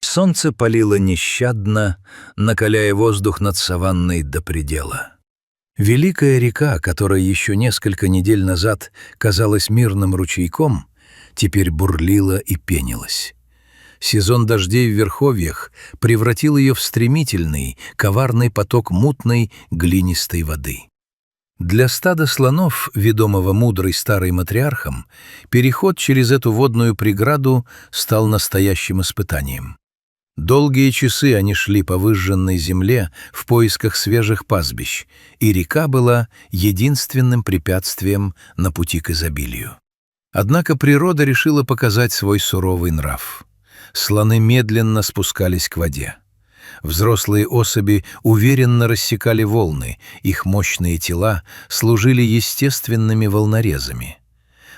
Солнце палило нещадно, накаляя воздух над саванной до предела. Великая река, которая еще несколько недель назад казалась мирным ручейком, теперь бурлила и пенилась. Сезон дождей в верховьях превратил ее в стремительный, коварный поток мутной, глинистой воды. Для стада слонов, ведомого мудрой старой матриархом, переход через эту водную преграду стал настоящим испытанием. Долгие часы они шли по выжженной земле в поисках свежих пастбищ, и река была единственным препятствием на пути к изобилию. Однако природа решила показать свой суровый нрав. Слоны медленно спускались к воде. Взрослые особи уверенно рассекали волны, их мощные тела служили естественными волнорезами.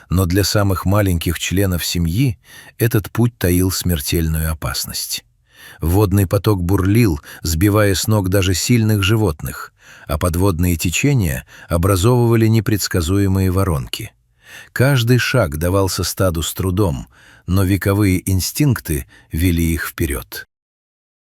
Но для самых маленьких членов семьи этот путь таил смертельную опасность. Водный поток бурлил, сбивая с ног даже сильных животных, а подводные течения образовывали непредсказуемые воронки. Каждый шаг давался стаду с трудом, но вековые инстинкты вели их вперед.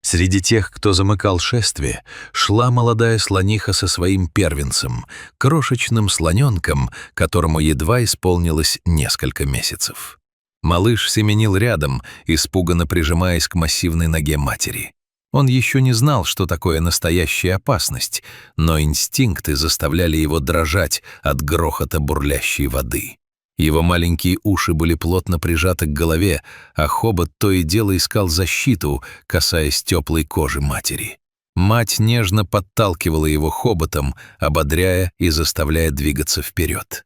Среди тех, кто замыкал шествие, шла молодая слониха со своим первенцем, крошечным слоненком, которому едва исполнилось несколько месяцев. Малыш семенил рядом, испуганно прижимаясь к массивной ноге матери. Он еще не знал, что такое настоящая опасность, но инстинкты заставляли его дрожать от грохота бурлящей воды. Его маленькие уши были плотно прижаты к голове, а хобот то и дело искал защиту, касаясь теплой кожи матери. Мать нежно подталкивала его хоботом, ободряя и заставляя двигаться вперед.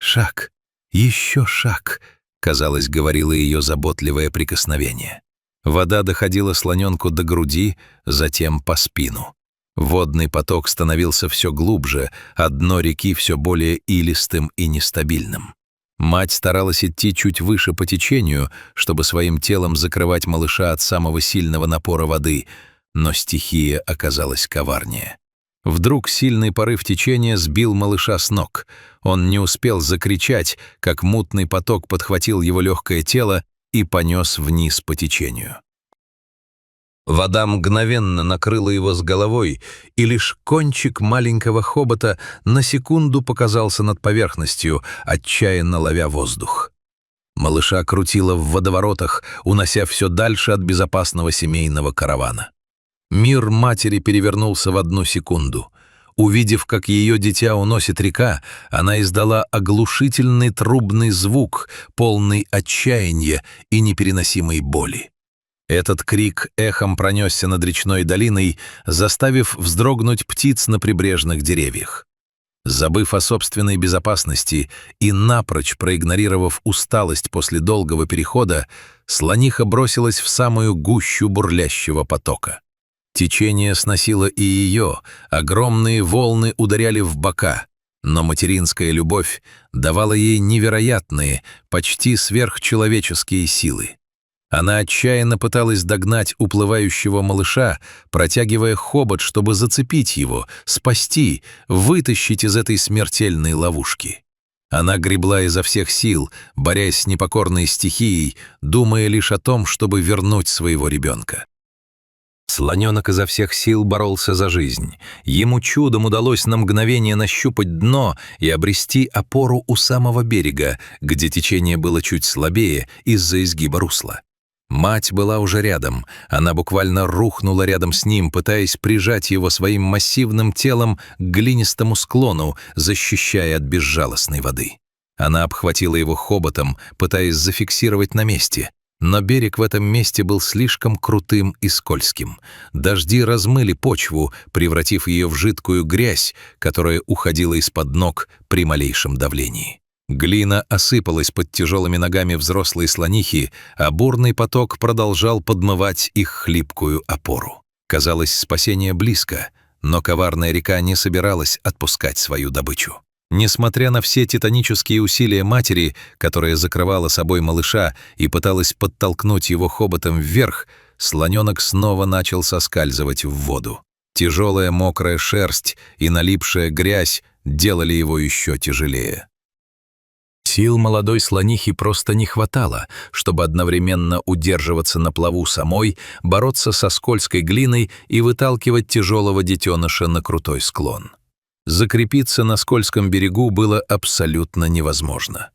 «Шаг, еще шаг», — казалось, говорило ее заботливое прикосновение. Вода доходила слоненку до груди, затем по спину. Водный поток становился все глубже, а дно реки все более илистым и нестабильным. Мать старалась идти чуть выше по течению, чтобы своим телом закрывать малыша от самого сильного напора воды, но стихия оказалась коварнее. Вдруг сильный порыв течения сбил малыша с ног. Он не успел закричать, как мутный поток подхватил его легкое тело и понес вниз по течению. Вода мгновенно накрыла его с головой, и лишь кончик маленького хобота на секунду показался над поверхностью, отчаянно ловя воздух. Малыша крутило в водоворотах, унося все дальше от безопасного семейного каравана. Мир матери перевернулся в одну секунду. Увидев, как ее дитя уносит река, она издала оглушительный трубный звук, полный отчаяния и непереносимой боли. Этот крик эхом пронесся над речной долиной, заставив вздрогнуть птиц на прибрежных деревьях. Забыв о собственной безопасности и напрочь проигнорировав усталость после долгого перехода, слониха бросилась в самую гущу бурлящего потока. Течение сносило и ее, огромные волны ударяли в бока, но материнская любовь давала ей невероятные, почти сверхчеловеческие силы. Она отчаянно пыталась догнать уплывающего малыша, протягивая хобот, чтобы зацепить его, спасти, вытащить из этой смертельной ловушки. Она гребла изо всех сил, борясь с непокорной стихией, думая лишь о том, чтобы вернуть своего ребенка. Слоненок изо всех сил боролся за жизнь. Ему чудом удалось на мгновение нащупать дно и обрести опору у самого берега, где течение было чуть слабее из-за изгиба русла. Мать была уже рядом, она буквально рухнула рядом с ним, пытаясь прижать его своим массивным телом к глинистому склону, защищая от безжалостной воды. Она обхватила его хоботом, пытаясь зафиксировать на месте, но берег в этом месте был слишком крутым и скользким. Дожди размыли почву, превратив ее в жидкую грязь, которая уходила из-под ног при малейшем давлении. Глина осыпалась под тяжелыми ногами взрослой слонихи, а бурный поток продолжал подмывать их хлипкую опору. Казалось, спасение близко, но коварная река не собиралась отпускать свою добычу. Несмотря на все титанические усилия матери, которая закрывала собой малыша и пыталась подтолкнуть его хоботом вверх, слоненок снова начал соскальзывать в воду. Тяжелая мокрая шерсть и налипшая грязь делали его еще тяжелее. Сил молодой слонихи просто не хватало, чтобы одновременно удерживаться на плаву самой, бороться со скользкой глиной и выталкивать тяжелого детеныша на крутой склон. Закрепиться на скользком берегу было абсолютно невозможно.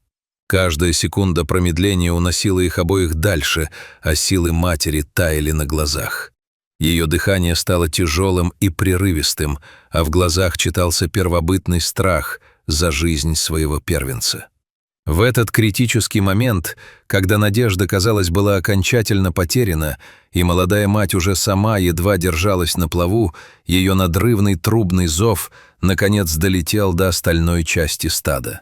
Каждая секунда промедления уносила их обоих дальше, а силы матери таяли на глазах. Ее дыхание стало тяжелым и прерывистым, а в глазах читался первобытный страх за жизнь своего первенца. В этот критический момент, когда надежда, казалось, была окончательно потеряна, и молодая мать уже сама едва держалась на плаву, ее надрывный трубный зов наконец долетел до остальной части стада.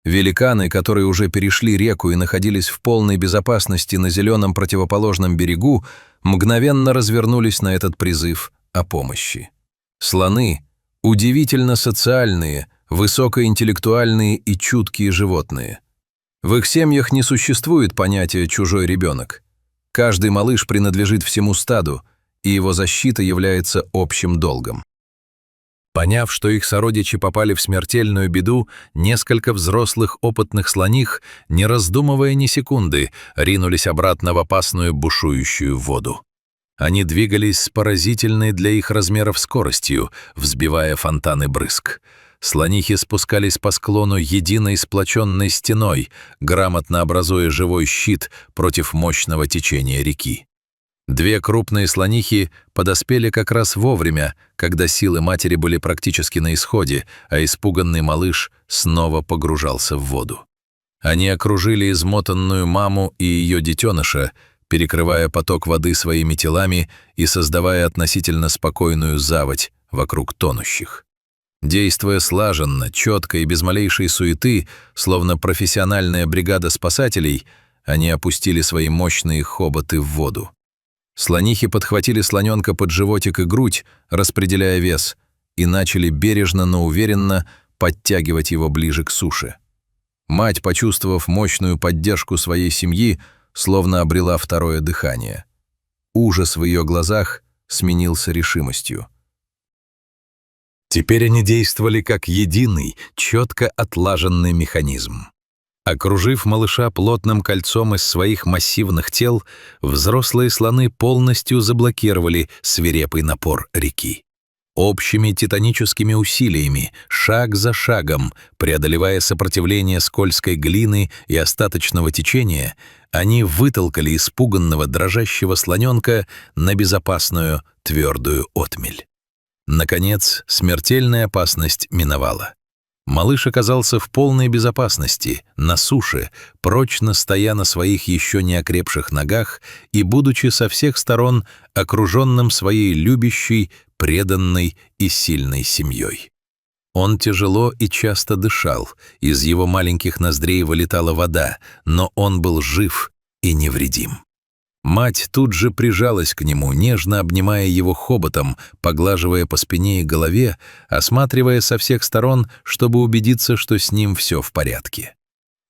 Великаны, которые уже перешли реку и находились в полной безопасности на зеленом противоположном берегу, мгновенно развернулись на этот призыв о помощи. Слоны – удивительно социальные, высокоинтеллектуальные и чуткие животные. В их семьях не существует понятия «чужой ребенок». Каждый малыш принадлежит всему стаду, и его защита является общим долгом. Поняв, что их сородичи попали в смертельную беду, несколько взрослых опытных слоних, не раздумывая ни секунды, ринулись обратно в опасную бушующую воду. Они двигались с поразительной для их размеров скоростью, взбивая фонтаны брызг. Слонихи спускались по склону единой сплоченной стеной, грамотно образуя живой щит против мощного течения реки. Две крупные слонихи подоспели как раз вовремя, когда силы матери были практически на исходе, а испуганный малыш снова погружался в воду. Они окружили измотанную маму и ее детеныша, перекрывая поток воды своими телами и создавая относительно спокойную заводь вокруг тонущих. Действуя слаженно, четко и без малейшей суеты, словно профессиональная бригада спасателей, они опустили свои мощные хоботы в воду. Слонихи подхватили слоненка под животик и грудь, распределяя вес, и начали бережно, но уверенно подтягивать его ближе к суше. Мать, почувствовав мощную поддержку своей семьи, словно обрела второе дыхание. Ужас в ее глазах сменился решимостью. Теперь они действовали как единый, четко отлаженный механизм. Окружив малыша плотным кольцом из своих массивных тел, взрослые слоны полностью заблокировали свирепый напор реки. Общими титаническими усилиями, шаг за шагом, преодолевая сопротивление скользкой глины и остаточного течения, они вытолкали испуганного дрожащего слоненка на безопасную твердую отмель. Наконец, смертельная опасность миновала. Малыш оказался в полной безопасности, на суше, прочно стоя на своих еще не окрепших ногах и будучи со всех сторон окруженным своей любящей, преданной и сильной семьей. Он тяжело и часто дышал, из его маленьких ноздрей вылетала вода, но он был жив и невредим. Мать тут же прижалась к нему, нежно обнимая его хоботом, поглаживая по спине и голове, осматривая со всех сторон, чтобы убедиться, что с ним все в порядке.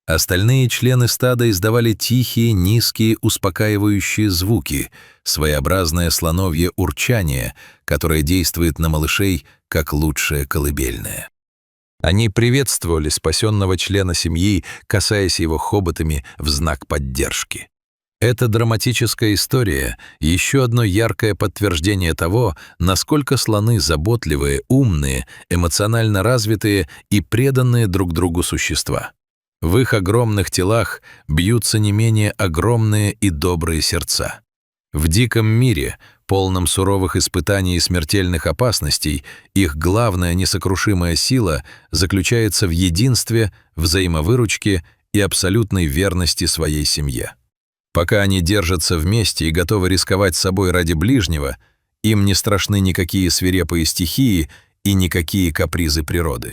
Остальные члены стада издавали тихие, низкие, успокаивающие звуки, своеобразное слоновье урчание, которое действует на малышей как лучшее колыбельное. Они приветствовали спасенного члена семьи, касаясь его хоботами в знак поддержки. Эта драматическая история — еще одно яркое подтверждение того, насколько слоны заботливые, умные, эмоционально развитые и преданные друг другу существа. В их огромных телах бьются не менее огромные и добрые сердца. В диком мире, полном суровых испытаний и смертельных опасностей, их главная несокрушимая сила заключается в единстве, взаимовыручке и абсолютной верности своей семье. Пока они держатся вместе и готовы рисковать собой ради ближнего, им не страшны никакие свирепые стихии и никакие капризы природы.